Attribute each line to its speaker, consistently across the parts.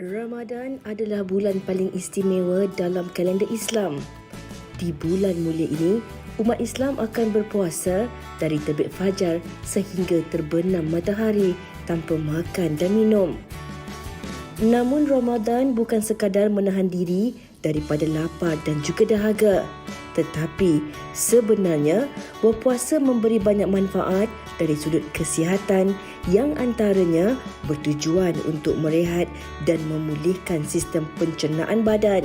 Speaker 1: Ramadan adalah bulan paling istimewa dalam kalender Islam. Di bulan mulia ini, umat Islam akan berpuasa dari terbit fajar sehingga terbenam matahari tanpa makan dan minum. Namun Ramadan bukan sekadar menahan diri daripada lapar dan juga dahaga. Tetapi sebenarnya berpuasa memberi banyak manfaat dari sudut kesihatan yang antaranya bertujuan untuk merehat dan memulihkan sistem pencernaan badan.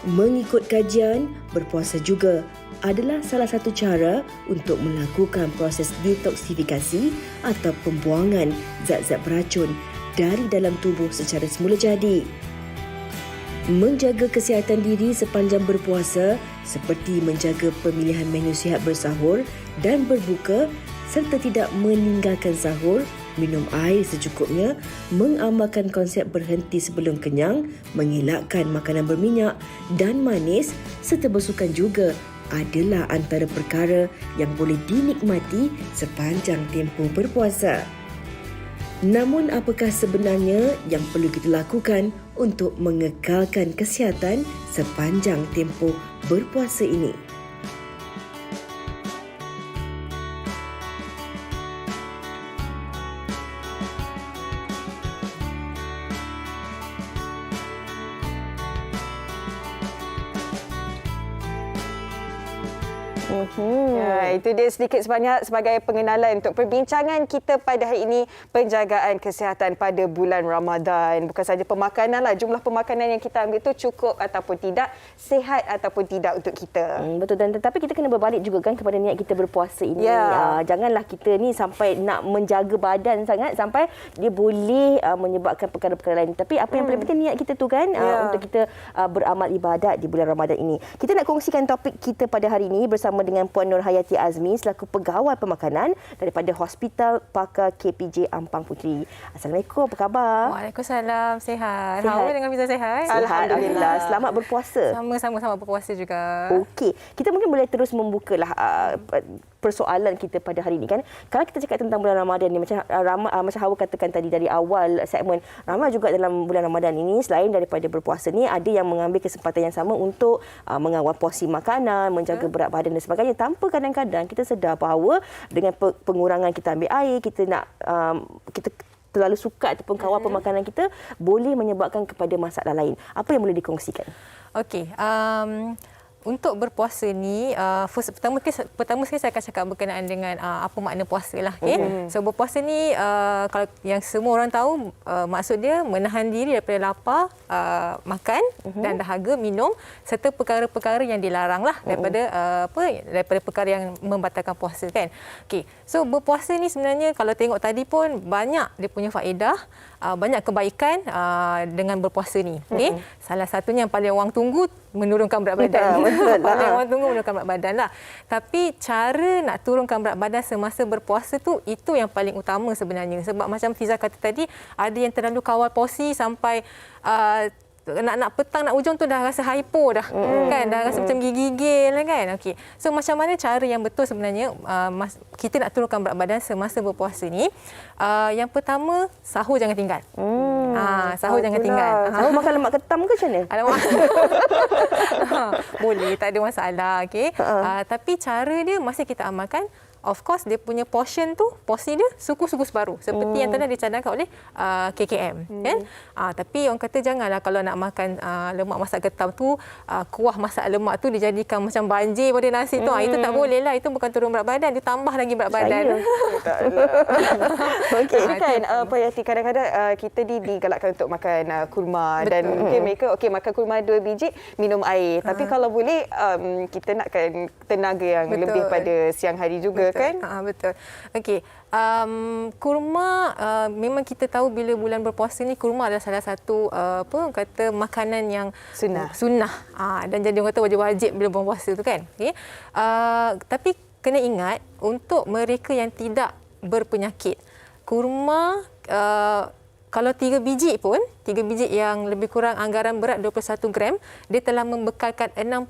Speaker 1: Mengikut kajian, berpuasa juga adalah salah satu cara untuk melakukan proses detoksifikasi atau pembuangan zat-zat beracun dari dalam tubuh secara semula jadi. Menjaga kesihatan diri sepanjang berpuasa seperti menjaga pemilihan menu sihat bersahur dan berbuka serta tidak meninggalkan sahur, minum air secukupnya, mengamalkan konsep berhenti sebelum kenyang, mengelakkan makanan berminyak dan manis serta bersukan juga adalah antara perkara yang boleh dinikmati sepanjang tempoh berpuasa. Namun apakah sebenarnya yang perlu kita lakukan untuk mengekalkan kesihatan sepanjang tempoh berpuasa ini?
Speaker 2: Ya, itu dia sedikit sebanyak sebagai pengenalan untuk perbincangan kita pada hari ini, penjagaan kesihatan pada bulan Ramadan. Bukan saja pemakanan lah, jumlah pemakanan yang kita ambil itu cukup ataupun tidak, sihat ataupun tidak untuk kita.
Speaker 3: Betul, dan tetapi kita kena berbalik juga kan kepada niat kita berpuasa ini. Janganlah kita ni sampai nak menjaga badan sangat sampai dia boleh menyebabkan perkara-perkara lain. Tapi apa yang paling penting niat kita tu kan untuk kita beramal ibadat di bulan Ramadan ini. Kita nak kongsikan topik kita pada hari ini bersama dengan Puan Nur Hayati Azmi selaku Pegawai Pemakanan daripada Hospital Pakar KPJ Ampang Puteri. Assalamualaikum, apa khabar?
Speaker 4: Waalaikumsalam, sihat. Hawa dengan Fiza sihat?
Speaker 3: Alhamdulillah. Selamat berpuasa.
Speaker 4: Sama-sama berpuasa juga.
Speaker 3: Okey, kita mungkin boleh terus membukalah persoalan kita pada hari ini kan. Kalau kita cakap tentang bulan Ramadan ni, macam Hawa katakan tadi dari awal segmen, ramai juga dalam bulan Ramadan ini selain daripada berpuasa ni ada yang mengambil kesempatan yang sama untuk mengawal porsi makanan, menjaga berat badan dan sebagainya, tanpa kadang-kadang kita sedar bahawa dengan pengurangan kita ambil air, kita nak kita terlalu sukat ataupun kawal pemakanan kita boleh menyebabkan kepada masalah lain. Apa yang boleh dikongsikan?
Speaker 4: Okey, untuk berpuasa ni, pertama sekali saya akan cakap berkenaan dengan apa makna puasa lah. Okay? So berpuasa ni, kalau yang semua orang tahu, maksud dia menahan diri daripada lapar, makan dan dahaga, minum serta perkara-perkara yang dilarang lah daripada daripada perkara yang membatalkan puasa kan. Okay. So berpuasa ni sebenarnya kalau tengok tadi pun banyak dia punya faedah, banyak kebaikan dengan berpuasa ni. Okay? Salah satunya yang paling orang tunggu, menurunkan berat badan. Paling orang tunggu menurunkan berat badan lah. Tapi cara nak turunkan berat badan semasa berpuasa tu, itu yang paling utama sebenarnya. Sebab macam Fiza kata tadi, ada yang terlalu kawal porsi sampai nak petang nak hujung tu dah rasa hypo dah. Kan, dah rasa macam gigil kan. Okey. So macam mana cara yang betul sebenarnya kita nak turunkan berat badan semasa berpuasa ni? Yang pertama, sahur jangan tinggal. Sahur jangan tinggal.
Speaker 3: Sahur makan lemak ketam ke macam mana?
Speaker 4: Alamak. Boleh, tak ada masalah. Okay? Tapi cara dia masih kita amalkan. Of course, dia punya porsi dia suku-suku separuh. Seperti yang tadi dicadangkan oleh KKM. Kan? Tapi orang kata janganlah kalau nak makan lemak masak ketam tu, kuah masak lemak tu dijadikan macam banjir pada nasi tu. Itu tak boleh lah. Itu bukan turun berat badan, dia tambah lagi berat badan.
Speaker 2: Okey, kan apa yang kadang-kadang kita digalakkan untuk makan kurma. Betul. Dan mungkin mereka makan kurma 2 biji, minum air. Tapi kalau boleh kita nakkan tenaga yang lebih pada siang hari juga. Kan?
Speaker 4: Betul. Okey. Kurma memang kita tahu bila bulan berpuasa ni kurma adalah salah satu makanan yang sunnah. Dan jadi orang kata wajib bila berpuasa tu kan. Okay? Tapi kena ingat untuk mereka yang tidak berpenyakit, kurma kalau 3 biji pun, 3 biji yang lebih kurang anggaran berat 21 gram, dia telah membekalkan 60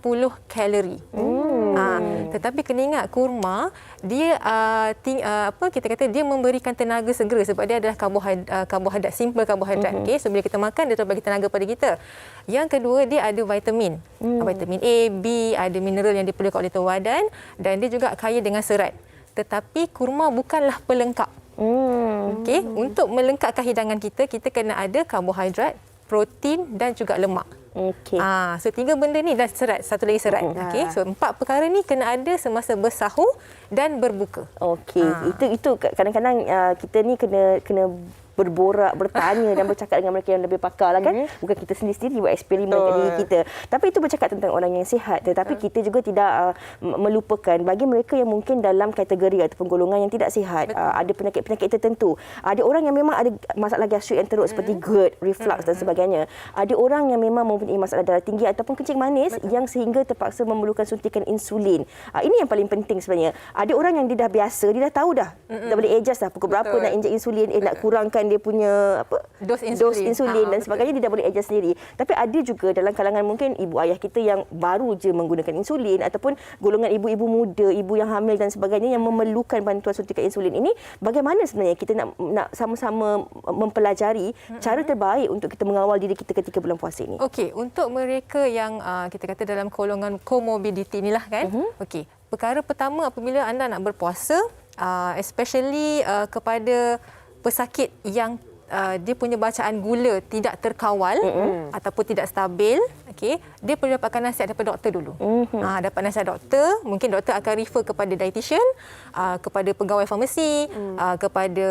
Speaker 4: kalori. Tetapi kena ingat kurma dia kita kata dia memberikan tenaga segera sebab dia adalah karbohidrat, simple karbohidrat. Okey, so bila kita makan dia terus bagi tenaga pada kita. Yang kedua, dia ada vitamin. Vitamin A, B, ada mineral yang diperlukan oleh tubuh badan dan dia juga kaya dengan serat. Tetapi kurma bukanlah pelengkap. Okey, untuk melengkapkan hidangan kita, kita kena ada karbohidrat, protein dan juga lemak.
Speaker 3: Okey.
Speaker 4: So 3 benda ni dan serat, satu lagi serat. Okey, so 4 perkara ni kena ada semasa bersahur dan berbuka.
Speaker 3: Okey, itu kadang-kadang kita ni kena berborak, bertanya dan bercakap dengan mereka yang lebih pakar lah kan. Bukan kita sendiri-sendiri buat eksperimen kat diri kita. Tapi itu bercakap tentang orang yang sihat. Tetapi kita juga tidak melupakan bagi mereka yang mungkin dalam kategori ataupun golongan yang tidak sihat. Ada penyakit-penyakit tertentu. Ada orang yang memang ada masalah gastrik yang teruk seperti GERD, reflux dan sebagainya. Ada orang yang memang mempunyai masalah darah tinggi ataupun kencing manis yang sehingga terpaksa memerlukan suntikan insulin. Ini yang paling penting sebenarnya. Ada orang yang dia dah biasa, dia dah tahu dah. Dah boleh adjust dah pukul berapa nak injek insulin, nak kurangkan dia punya dos insulin dan sebagainya, dia dah boleh adjust sendiri. Tapi ada juga dalam kalangan mungkin ibu ayah kita yang baru je menggunakan insulin ataupun golongan ibu-ibu muda, ibu yang hamil dan sebagainya yang memerlukan bantuan suntikan insulin ini. Bagaimana sebenarnya kita nak sama-sama mempelajari cara terbaik untuk kita mengawal diri kita ketika bulan puasa ini?
Speaker 4: Okey, untuk mereka yang kita kata dalam golongan comorbidity inilah kan. Okey, perkara pertama apabila anda nak berpuasa, especially kepada pesakit yang dia punya bacaan gula tidak terkawal ataupun tidak stabil, okey, dia perlu dapatkan nasihat daripada doktor dulu. Dapat nasihat doktor, mungkin doktor akan refer kepada dietitian, kepada pegawai farmasi, kepada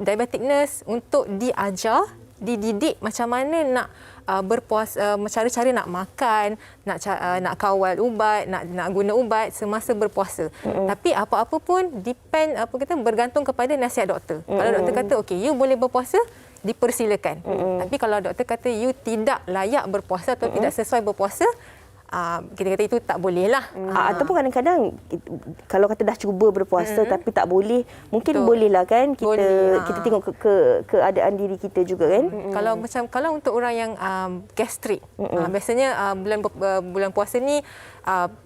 Speaker 4: diabetic nurse untuk diajar, dididik macam mana nak berpuasa, cara-cara nak makan, nak kawal ubat, nak guna ubat semasa berpuasa. Tapi apa-apa pun bergantung kepada nasihat doktor. Kalau doktor kata okey, you boleh berpuasa, dipersilakan. Tapi kalau doktor kata you tidak layak berpuasa atau tidak sesuai berpuasa, kita kata itu tak boleh lah.
Speaker 3: Ataupun kadang-kadang kalau kata dah cuba berpuasa tapi tak boleh, mungkin bolehlah kan kita tengok keadaan diri kita juga kan.
Speaker 4: Kalau untuk orang yang gastrik, biasanya bulan puasa ni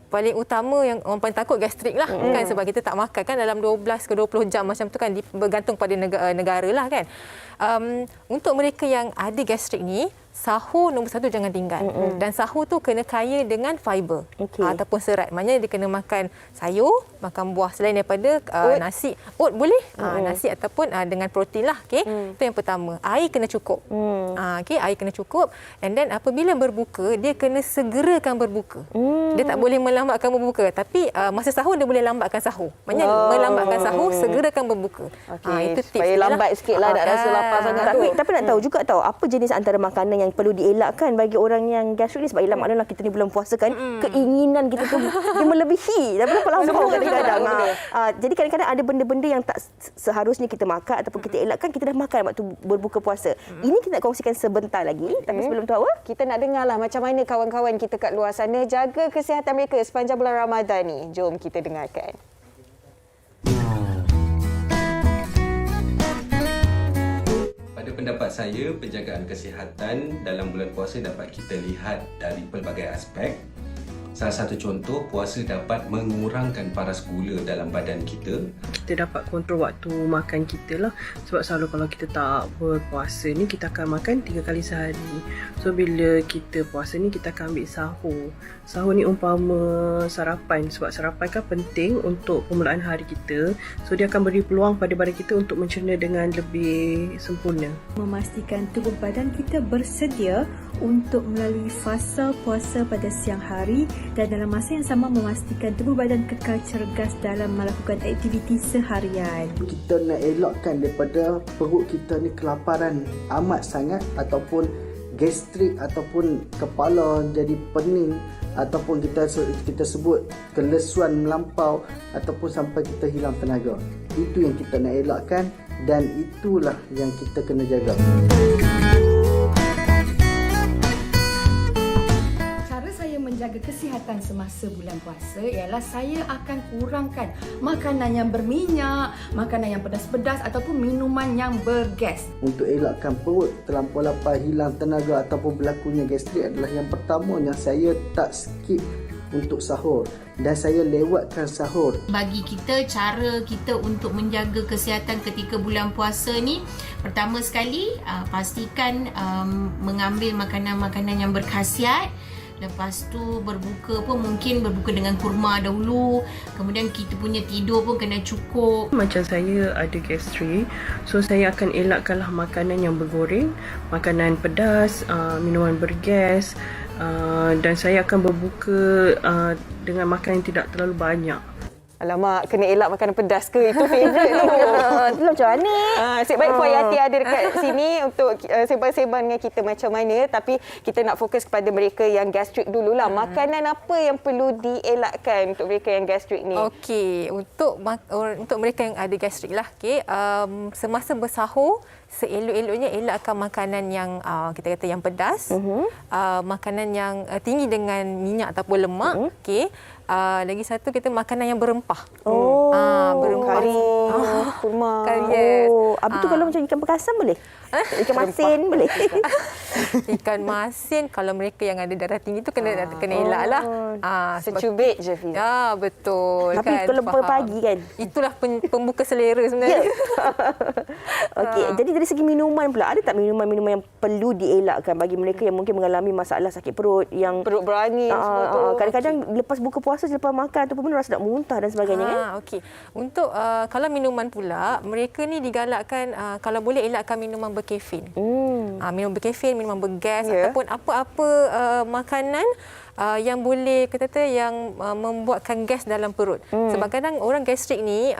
Speaker 4: paling utama yang orang paling takut gastrik lah kan, sebab kita tak makan kan dalam 12 ke 20 jam macam tu kan, bergantung pada negara lah kan. Untuk mereka yang ada gastrik ni, sahur nombor 1 jangan tinggal. Dan sahur tu kena kaya dengan fiber ataupun serat. Maknanya dia kena makan sayur, makan buah selain daripada nasi. Oat boleh, nasi ataupun dengan protein lah. Okay? Itu yang pertama. Air kena cukup. Air kena cukup. And then apabila berbuka, dia kena segerakan berbuka. Dia tak boleh melambatkan berbuka. Tapi masa sahur dia boleh lambatkan sahur. Maknanya melambatkan sahur, segerakan berbuka. Itu tips.
Speaker 2: Supaya lambat sikit lah, tak rasa lapar sangat tu.
Speaker 3: Tapi nak tahu juga apa jenis antara makanan yang perlu dielakkan bagi orang yang gastrik ni, sebab ialah maknanya kita ni bulan puasa kan, keinginan kita tu dia melebihi daripada pelampau kadang-kadang. Jadi kadang-kadang ada benda-benda yang tak seharusnya kita makan ataupun kita elakkan, kita dah makan waktu berbuka puasa. Ini kita nak kongsikan sebentar lagi, tapi sebelum tu awal
Speaker 2: kita nak dengarlah macam mana kawan-kawan kita kat luar sana jaga kesihatan mereka sepanjang bulan Ramadan ni. Jom kita dengarkan.
Speaker 5: Pada pendapat saya, penjagaan kesihatan dalam bulan puasa dapat kita lihat dari pelbagai aspek. Salah satu contoh, puasa dapat mengurangkan paras gula dalam badan kita.
Speaker 6: Kita dapat kontrol waktu makan kita lah. Sebab selalu kalau kita tak berpuasa ni, kita akan makan 3 kali sehari. So bila kita puasa ni, kita akan ambil sahur. Sahur ni umpama sarapan. Sebab sarapan kan penting untuk permulaan hari kita. So dia akan beri peluang pada badan kita untuk mencerna dengan lebih sempurna.
Speaker 7: Memastikan tubuh badan kita bersedia untuk melalui fasa puasa pada siang hari, dan dalam masa yang sama memastikan tubuh badan kekal cergas dalam melakukan aktiviti seharian.
Speaker 8: Kita nak elakkan daripada perut kita ni kelaparan amat sangat, ataupun gastrik, ataupun kepala jadi pening, ataupun kita sebut kelesuan melampau, ataupun sampai kita hilang tenaga. Itu yang kita nak elakkan, dan itulah yang kita kena jaga.
Speaker 9: Menjaga kesihatan semasa bulan puasa ialah saya akan kurangkan makanan yang berminyak, makanan yang pedas-pedas ataupun minuman yang bergas.
Speaker 8: Untuk elakkan perut terlampau lapar, hilang tenaga ataupun berlakunya gastrik adalah yang pertama yang saya tak skip untuk sahur dan saya lewatkan sahur.
Speaker 10: Bagi kita, cara kita untuk menjaga kesihatan ketika bulan puasa ni, pertama sekali pastikan mengambil makanan-makanan yang berkhasiat. Lepas tu berbuka pun mungkin berbuka dengan kurma dahulu. Kemudian kita punya tidur pun kena cukup.
Speaker 6: Macam saya ada gastrik, so saya akan elakkanlah makanan yang bergoreng, makanan pedas, minuman bergas, dan saya akan berbuka dengan makanan yang tidak terlalu banyak.
Speaker 2: Alamak, kena elak makanan pedas ke? Itu favourite tu.
Speaker 3: Itu macam mana?
Speaker 2: Asyik baik Puan Yati ada dekat sini untuk sembang-sembang dengan kita macam mana. Tapi kita nak fokus kepada mereka yang gastrik dululah. Makanan apa yang perlu dielakkan untuk mereka yang gastrik ni?
Speaker 4: Okey, untuk mereka yang ada gastrik lah. Okey, semasa bersahur, seelok-eloknya elakkan makanan yang kita kata yang pedas, makanan yang tinggi dengan minyak ataupun lemak. Okey. Lagi satu kita makanan yang berempah. Berempah.
Speaker 2: Kari, kurma.
Speaker 4: Kari, yes.
Speaker 3: Habis tu kalau macam ikan perkasan boleh? Ikan masin boleh?
Speaker 4: Ikan masin kalau mereka yang ada darah tinggi tu kena elak lah.
Speaker 2: Secubit je, Fiz.
Speaker 4: Betul.
Speaker 3: Tapi
Speaker 4: kan,
Speaker 3: kalau pagi kan?
Speaker 4: Itulah pembuka selera sebenarnya.
Speaker 3: Okey, jadi dari segi minuman pula, ada tak minuman-minuman yang perlu dielakkan bagi mereka yang mungkin mengalami masalah sakit perut, yang
Speaker 2: perut berangin semua tu.
Speaker 3: Kadang-kadang lepas buka puasa, selepas makan ataupun rasa nak muntah dan sebagainya kan?
Speaker 4: Okey. Untuk kalau minuman pula, mereka ni digalakkan kalau boleh elakkan minuman berkafein. Minum berkafein, minuman bergas ataupun apa-apa makanan yang boleh kata yang membuatkan gas dalam perut. Sebab kadang orang gastrik ni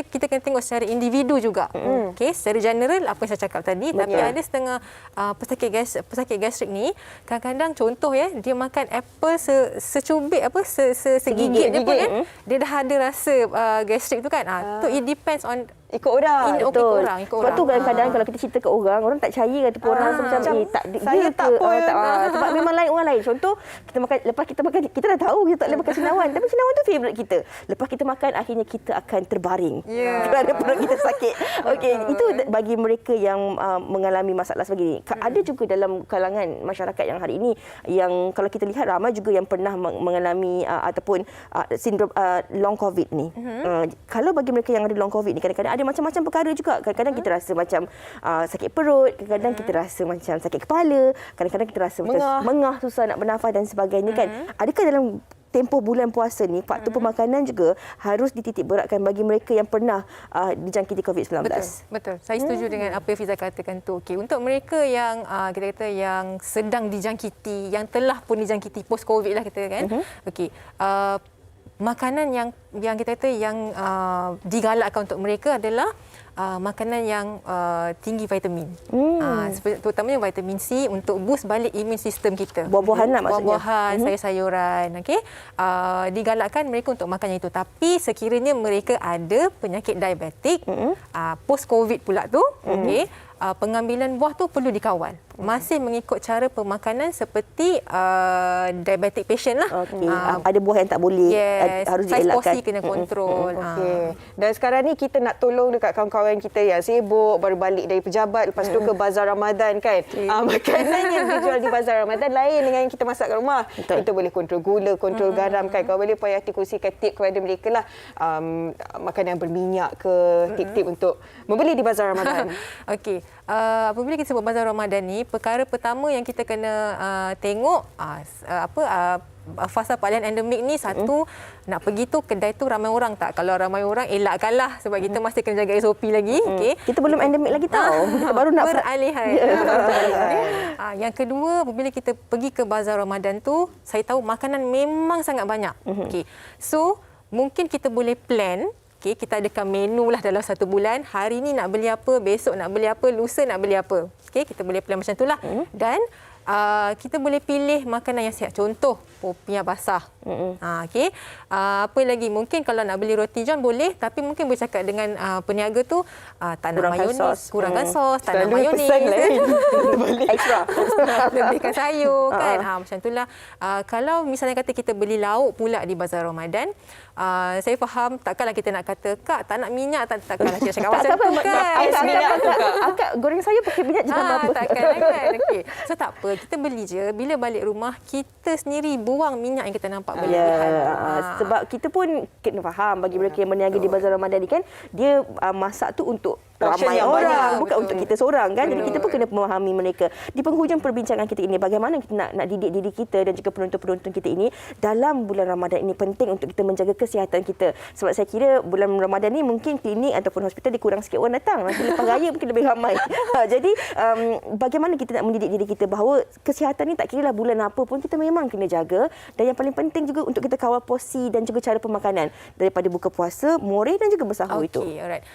Speaker 4: kita kena tengok secara individu juga. Okey, secara general apa yang saya cakap tadi, tapi ada setengah pesakit gastrik ni kadang-kadang contoh dia makan apple secubit segigit dia pun dia dah ada rasa gastrik tu kan. Tu it depends on
Speaker 2: ikut orang.
Speaker 4: Ikut orang.
Speaker 3: Sebab tu kadang-kadang kalau kita cerita ke orang tak percaya kata orang macam tak
Speaker 2: saya tak pun.
Speaker 3: Sebab memang lain orang lain. Contoh kita makan, lepas kita makan kita dah tahu kita tak boleh makan senawan, tapi senawan tu favourite kita. Lepas kita makan akhirnya kita akan terbaring kerana perut kita sakit. Okey, itu bagi mereka yang mengalami masalah sebegini. Ada juga dalam kalangan masyarakat yang hari ini yang kalau kita lihat ramai juga yang pernah mengalami ataupun sindrom long covid ni. Kalau bagi mereka yang ada long covid ni kadang-kadang ada macam-macam perkara juga. Kadang-kadang kita rasa macam sakit perut, kadang-kadang kita rasa macam sakit kepala, kadang-kadang kita rasa macam mengah, susah nak bernafas dan sebagainya kan. Adakah dalam tempoh bulan puasa ni faktor pemakanan juga harus dititik beratkan bagi mereka yang pernah dijangkiti COVID-19?
Speaker 4: Betul. Saya setuju dengan apa yang Fiza katakan tu. Okey, untuk mereka yang kita kata yang sedang dijangkiti, yang telah pun dijangkiti post COVID lah kita kan. Okey. Makanan yang kita kata yang digalakkan untuk mereka adalah makanan yang tinggi vitamin. Terutamanya vitamin C untuk boost balik imun sistem kita.
Speaker 3: Buah-buahan lah maksudnya.
Speaker 4: Buah-buahan, sayur-sayuran. Okey. Digalakkan mereka untuk makan yang itu. Tapi sekiranya mereka ada penyakit diabetik, post COVID pula tu, okey, pengambilan buah tu perlu dikawal. Masih mengikut cara pemakanan seperti diabetic patient lah.
Speaker 3: Okay. Ada buah yang tak boleh, harus dielakkan.
Speaker 4: Saiz porsi kena kontrol.
Speaker 2: Dan sekarang ni kita nak tolong dekat kawan-kawan kita yang sibuk, baru balik dari pejabat, lepas tu ke bazar Ramadan kan. Makanan yang dijual di bazar Ramadan lain dengan yang kita masak kat rumah. Betul. Kita boleh kontrol gula, kontrol garam kan. Kalau boleh Puan Yati kongsikan tip kepada mereka lah. Makanan yang berminyak ke, tip-tip untuk membeli di bazar Ramadan.
Speaker 4: Okey. Apabila kita sebut bazar Ramadan ni, perkara pertama yang kita kena tengok fasa peralihan endemik ni, satu, nak pergi tu kedai tu ramai orang tak? Kalau ramai orang, elakkanlah sebab kita masih kena jaga SOP lagi. Okay.
Speaker 3: Kita belum endemik lagi tahu. Kita baru nak
Speaker 4: peralihan. Yang kedua, apabila kita pergi ke bazar Ramadan tu, saya tahu makanan memang sangat banyak. Okay. So, mungkin kita boleh plan. Okay, kita adakan menu lah dalam satu bulan. Hari ni nak beli apa, besok nak beli apa, lusa nak beli apa. Okay, kita boleh plan macam itulah. Dan kita boleh pilih makanan yang sihat. Contoh, popiah basah. Okay. Apa lagi? Mungkin kalau nak beli roti john boleh, tapi mungkin boleh cakap dengan peniaga tu, tak nak mayonis, kurangkan sos, tak nak mayonis.
Speaker 3: Extra.
Speaker 4: Lebihkan sayur kan. Macam itulah. Kalau misalnya kata kita beli lauk pula di bazar Ramadan, saya faham takkanlah kita nak kata, Kak tak nak minyak, takkanlah kita cakap macam tu kan.
Speaker 3: Akak goreng sayur pakai minyak jangan apa.
Speaker 4: Takkanlah kan. Okay. So tak apa. Kita beli je. Bila balik rumah, kita sendiri buang minyak yang kita nampak berlebihan.
Speaker 3: Sebab kita pun kena faham bagi mereka yang berniaga di Bazar Ramadan ni kan, dia masak tu untuk
Speaker 2: Portion
Speaker 3: ramai
Speaker 2: yang
Speaker 3: orang,
Speaker 2: banyak.
Speaker 3: bukan untuk kita seorang kan. Jadi kita pun kena memahami mereka. Di penghujung perbincangan kita ini, bagaimana kita nak didik diri kita dan juga penonton-penonton kita ini dalam bulan Ramadan ini penting untuk kita menjaga kesihatan kita. Sebab saya kira bulan Ramadan ni mungkin klinik ataupun hospital dia kurang sikit orang datang. Nanti lepas raya mungkin lebih ramai. Jadi bagaimana kita nak mendidik diri kita bahawa kesihatan ni tak kira lah bulan apa pun, kita memang kena jaga. Dan yang paling penting juga untuk kita kawal porsi dan juga cara pemakanan daripada buka puasa, more dan juga bersahur itu.
Speaker 4: Okey, alright.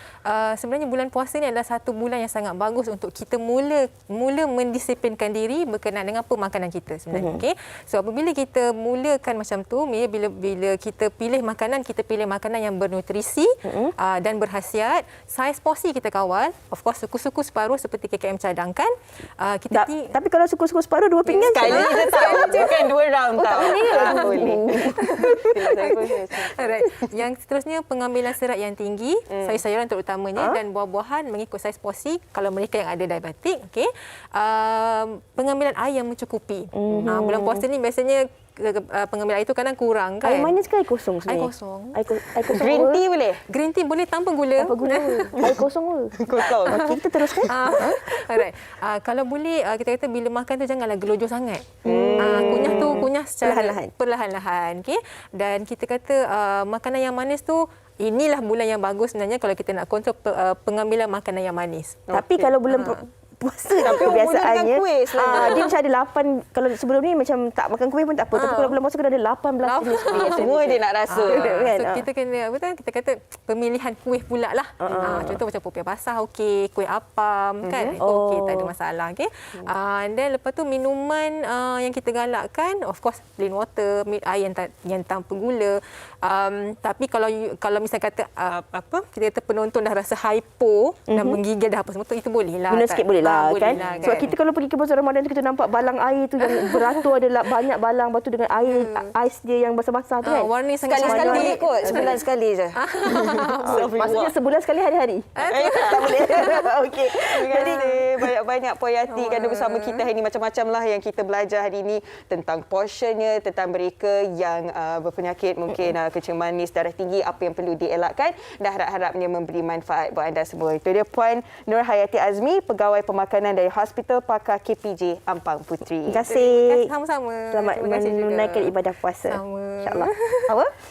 Speaker 4: Sebenarnya bulan puasa ni adalah satu bulan yang sangat bagus untuk kita mula mendisiplinkan diri berkenaan dengan pemakanan kita sebenarnya. Okey. So apabila kita mulakan macam tu, bila kita pilih makanan yang bernutrisi dan berkhasiat, saiz porsi kita kawal. Of course suku-suku separuh seperti KKM cadangkan.
Speaker 3: Tapi kalau suku-suku separuh 2 pinggan
Speaker 2: Sekali je tahu. Bukan 2 round tahu. Boleh.
Speaker 4: Alright. Yang seterusnya pengambilan serat yang tinggi, sayur-sayuran terutamanya dan buah-buahan mengikut saiz porsi kalau mereka yang ada diabetik. Okey. Pengambilan air yang mencukupi. Bulan puasa ni biasanya pengambilan air itu kadang kurang kan.
Speaker 3: Air manis ke air kosong sebenarnya?
Speaker 4: Air kosong.
Speaker 3: Air kosong.
Speaker 2: Green tea boleh?
Speaker 4: Green tea boleh tanpa gula.
Speaker 3: Apa guna? Air kosong ke?
Speaker 2: Kosong.
Speaker 3: Okey, kita teruskan.
Speaker 4: Alright. Kalau boleh kita kata bila makan tu janganlah gelojoh sangat. Kunyah secara perlahan-lahan. Okey. Dan kita kata makanan yang manis tu, inilah bulan yang bagus sebenarnya kalau kita nak kontrol pengambilan makanan yang manis.
Speaker 3: Tapi kalau bulan puasa kebiasaannya
Speaker 2: kuih
Speaker 3: dia macam ada 8, kalau sebelum ni macam tak makan kuih pun tak apa, tapi kalau bulan puasa kena ada 18 jenis kuih.
Speaker 2: Semua dia nak rasa.
Speaker 4: So kita kena kita kata pemilihan kuih pula lah. Contoh macam popiah basah okey, kuih apam kan. Okey, tak ada masalah okey. Dan lepas tu minuman yang kita galakkan of course plain water, air yang tanpa gula. Tapi kalau misalnya kata kita kata penonton dah rasa hypo dan menggigil dah apa semua tu, itu boleh lah.
Speaker 3: Minum sikit boleh lah kan.
Speaker 4: Lah,
Speaker 3: Sebab kita kalau pergi ke Bazar Ramadan tu kita nampak balang air tu yang beratur, ada banyak balang, lepas tu dengan air ais dia yang basah-basah tu kan.
Speaker 4: Warna sangat
Speaker 2: Sekali-sekali boleh kot. Sebulan sekali je.
Speaker 3: Maksudnya sebulan sekali hari-hari. Tak boleh. Okey.
Speaker 2: Jadi banyak-banyak Puan Yati kerana bersama kita hari ini. Macam-macam lah yang kita belajar hari ini tentang portionnya, tentang mereka yang berpenyakit mungkin kencing manis, darah tinggi, apa yang perlu dielakkan, dan harap-harapnya memberi manfaat buat anda semua. Itu dia Puan Nur Hayati Azmi, pegawai pemakanan dari Hospital Pakar KPJ Ampang Puteri.
Speaker 3: Terima kasih.
Speaker 4: Sama-sama.
Speaker 3: Selamat menunaikan ibadah puasa.
Speaker 4: Sama.
Speaker 3: InsyaAllah. Apa?